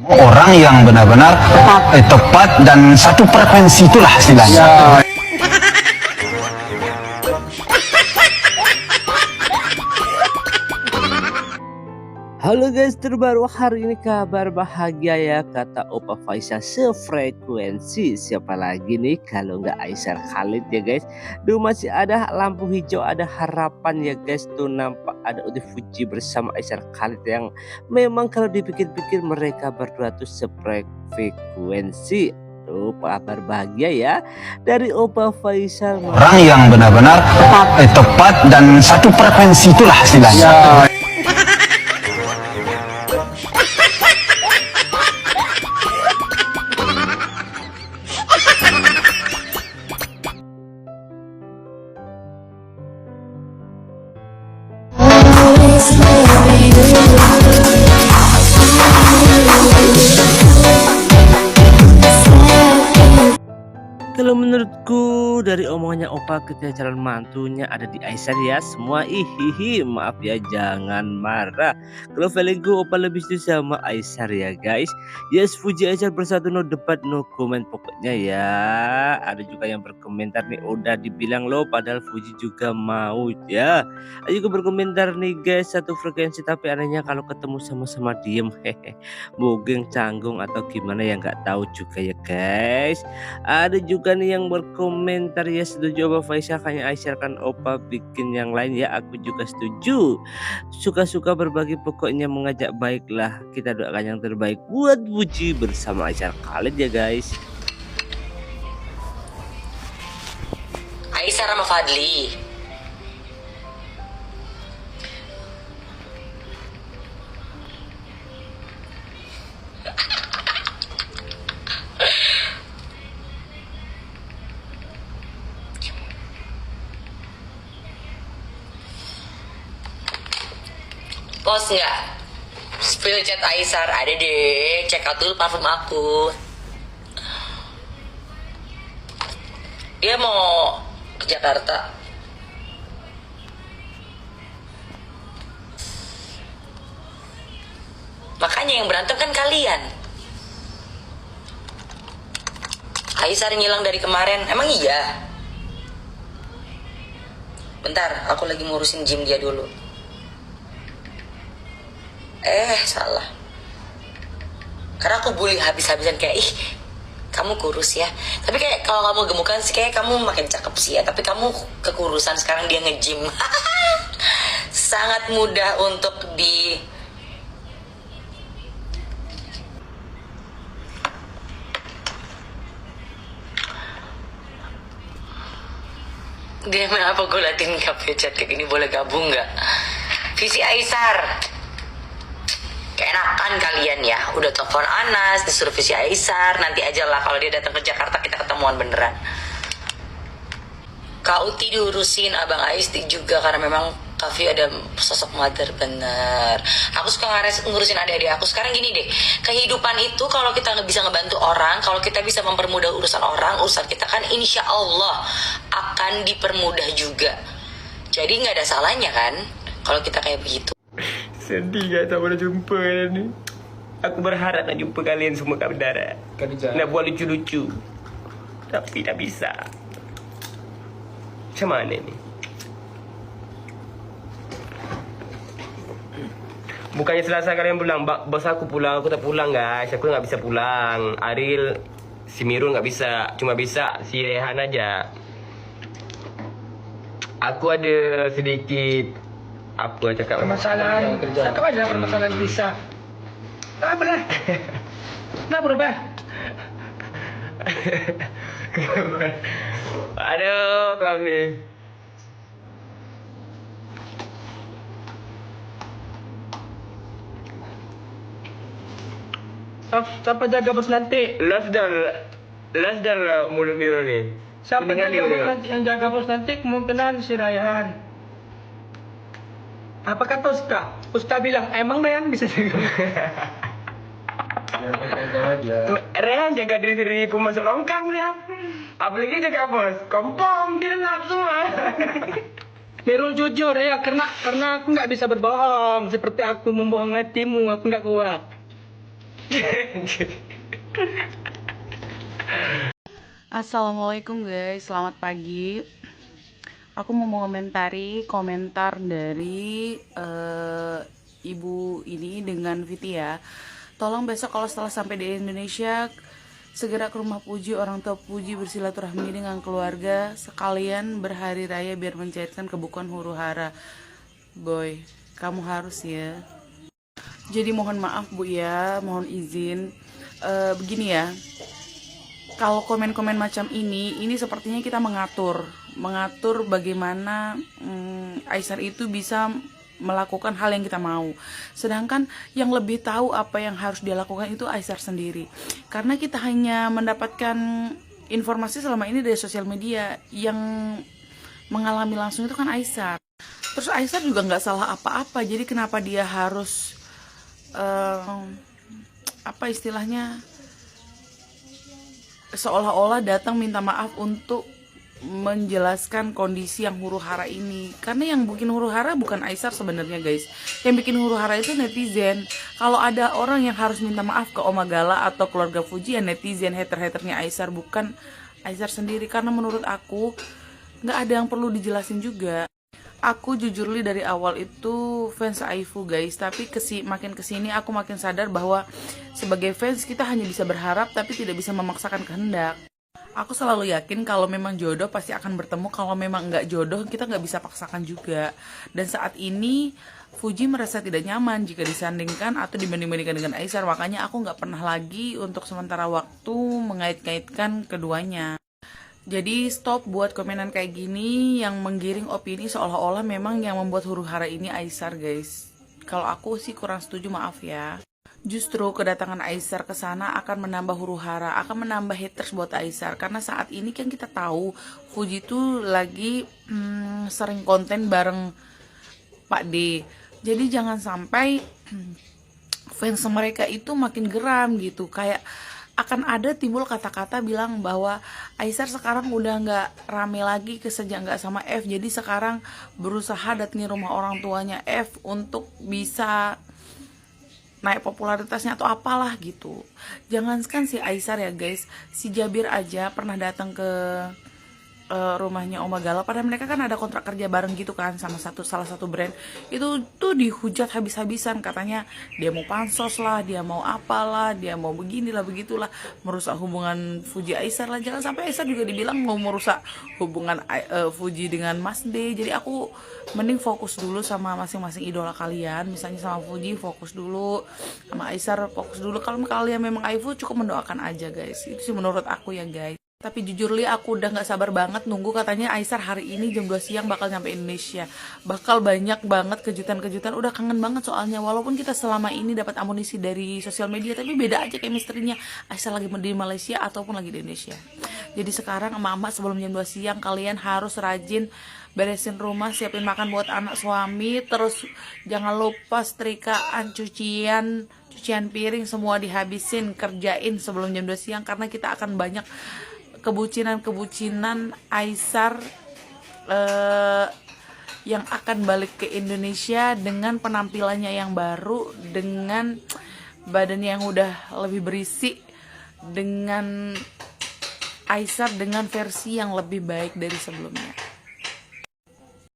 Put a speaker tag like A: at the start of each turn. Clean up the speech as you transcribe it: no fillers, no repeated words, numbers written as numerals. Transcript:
A: Orang yang benar-benar tepat dan satu frekuensi, itulah istilahnya.
B: Halo guys, terbaru hari ini kabar bahagia ya, kata Opa Faisal sefrekuensi. Siapa lagi nih kalau nggak Aisyar Khalid ya guys. Duh, masih ada lampu hijau, ada harapan ya guys. Tuh nampak ada Udi Fuji bersama Aisyar Khalid yang memang kalau dipikir-pikir mereka berdua tuh sefrekuensi. Tuh kabar bahagia ya dari Opa Faisal.
A: Orang yang benar-benar tepat dan satu frekuensi, itulah istilahnya.
B: Kalau menurutku dari omongannya Opa ketika calon mantunya ada di Aisyar ya semua ihihi, maaf ya jangan marah. Kalau feelingku Opa lebih setuju sama Aisyar ya guys. Yes, Fuji Aisyar bersatu, no debat no comment pokoknya ya. Ada juga yang berkomentar nih, udah dibilang lo padahal Fuji juga mau ya. Ada juga berkomentar nih guys, satu frekuensi tapi anehnya kalau ketemu sama-sama diem hehe. Mungkin canggung atau gimana ya, nggak tahu juga ya guys. Ada juga nih yang berkomentar ya setuju Opa Faisal, hanya Aisyar kan Opa bikin yang lain ya, aku juga setuju. Suka-suka berbagi pokoknya mengajak baiklah, kita doakan yang terbaik buat Fuji bersama Aisyar Khalid ya guys.
C: Aisyar sama Fadli. Post nggak? Spill chat Aisyar, ada deh. Check out dulu parfum aku. Dia mau ke Jakarta. Makanya yang berantem kan kalian. Aisyar ngilang dari kemarin, emang iya? Bentar, aku lagi ngurusin gym dia dulu. Salah. Karena aku bully habis-habisan kayak, ih, kamu kurus ya. Tapi kayak kalau kamu gemukan sih kayak kamu makin cakep sih ya. Tapi kamu kekurusan, sekarang dia nge-gym. Sangat mudah untuk di... Dia kenapa gue latin kafe chat kayak gini, boleh gabung nggak? Visi Aisyar. Keenakan kalian ya, udah telepon Anas, disuruh visi Aisyar, nanti aja lah kalau dia datang ke Jakarta kita ketemuan beneran. Kak Uti diurusin, Abang Aisti juga karena memang Kavi ada sosok mother, bener. Aku suka ngurusin adik-adik aku. Sekarang gini deh, kehidupan itu kalau kita bisa ngebantu orang, kalau kita bisa mempermudah urusan orang, urusan kita kan insya Allah akan dipermudah juga. Jadi nggak ada salahnya kan kalau kita kayak begitu.
D: Sedih gak tak boleh jumpa ni. Aku berharap nak jumpa kalian semua kat bandara. Nak buat lucu-lucu. Tapi tak bisa. Macam mana ni? Bukannya Selasa kalian pulang, bos aku pulang, aku tak pulang guys. Aku tak bisa pulang. Aril, si Mirul tak bisa. Cuma bisa si Rehan aja. Aku ada sedikit apa cakap
E: permasalahan, cakap aja permasalahan bisa. Apa lah? Nak berubah?
D: Aduh, kami.
E: Siapa jaga bos nanti?
D: Last dah mulut biru ni.
E: Siapa jaga bos nanti? Yang jaga bos nanti kemungkinan si Rayhan. Apa kata Ustaz? Ustaz bilang, emang Rayhan bisa jaga?
D: Rehan jaga diri sendiri, aku masuk longkang dia. Apalagi jaga bos, kompong dia lap semua.
E: Mirul jujur ya, karena aku nggak bisa berbohong. Seperti aku membohong hatimu, aku nggak kuat.
F: Assalamualaikum guys, selamat pagi. Aku mau mengomentari komentar dari ibu ini dengan Viti ya. Tolong besok kalau setelah sampai di Indonesia segera ke rumah Puji, orang tua Puji bersilaturahmi dengan keluarga, sekalian berhari raya biar mencairkan kebukuan huru hara. Boy, kamu harus ya. Jadi mohon maaf Bu ya, mohon izin. Begini ya. Kalau komen-komen macam ini sepertinya kita mengatur bagaimana Aisar itu bisa melakukan hal yang kita mau. Sedangkan yang lebih tahu apa yang harus dia lakukan itu Aisar sendiri. Karena kita hanya mendapatkan informasi selama ini dari sosial media, yang mengalami langsung itu kan Aisar. Terus Aisar juga nggak salah apa-apa, jadi kenapa dia harus apa istilahnya, seolah-olah datang minta maaf untuk menjelaskan kondisi yang huru hara ini. Karena yang bikin huru hara bukan Aisar sebenarnya guys, yang bikin huru hara itu netizen. Kalau ada orang yang harus minta maaf ke Oma Gala atau keluarga Fuji, ya netizen, hater-haternya Aisar, bukan Aisar sendiri. Karena menurut aku nggak ada yang perlu dijelasin juga. Aku jujur li dari awal itu fans Aifu guys, tapi makin kesini aku makin sadar bahwa sebagai fans kita hanya bisa berharap tapi tidak bisa memaksakan kehendak. Aku selalu yakin kalau memang jodoh pasti akan bertemu, kalau memang nggak jodoh kita nggak bisa paksakan juga. Dan saat ini Fuji merasa tidak nyaman jika disandingkan atau dibanding-bandingkan dengan Aisar, makanya aku nggak pernah lagi untuk sementara waktu mengait-ngaitkan keduanya. Jadi stop buat komenan kayak gini yang menggiring opini seolah-olah memang yang membuat huru hara ini Aisar guys. Kalau aku sih kurang setuju, maaf ya. Justru kedatangan Aisar ke sana akan menambah huru hara, akan menambah haters buat Aisar. Karena saat ini kan kita tahu Fuji tuh lagi sering konten bareng Pak D. Jadi jangan sampai fans mereka itu makin geram gitu, kayak akan ada timbul kata-kata bilang bahwa Aisar sekarang udah nggak rame lagi sejak nggak sama F, jadi sekarang berusaha datangi rumah orang tuanya F untuk bisa naik popularitasnya atau apalah gitu. Jangankan si Aisar ya guys, si Jabir aja pernah datang ke rumahnya Oma Gala, padahal mereka kan ada kontrak kerja bareng gitu kan sama salah satu brand. Itu tuh dihujat habis-habisan, katanya dia mau pansos lah, dia mau apalah, dia mau beginilah begitulah, merusak hubungan Fuji Aisar lah. Jangan sampai Aisar juga dibilang mau merusak hubungan Fuji dengan Mas D. Jadi aku mending fokus dulu sama masing-masing idola kalian. Misalnya sama Fuji fokus dulu, sama Aisar fokus dulu. Kalau kalian memang Aifu cukup mendoakan aja guys. Itu sih menurut aku ya guys. Tapi jujur li aku udah gak sabar banget nunggu, katanya Aisar hari ini jam 2 siang bakal nyampe Indonesia. Bakal banyak banget kejutan-kejutan, udah kangen banget soalnya. Walaupun kita selama ini dapat amunisi dari sosial media, tapi beda aja chemistry-nya Aisar lagi di Malaysia ataupun lagi di Indonesia. Jadi sekarang emak-emak sebelum jam 2 siang kalian harus rajin beresin rumah, siapin makan buat anak suami, terus jangan lupa setrikaan, cucian piring semua dihabisin, kerjain sebelum jam 2 siang karena kita akan banyak kebucinan Aisar yang akan balik ke Indonesia dengan penampilannya yang baru, dengan badannya yang udah lebih berisi, dengan Aisar dengan versi yang lebih baik dari sebelumnya.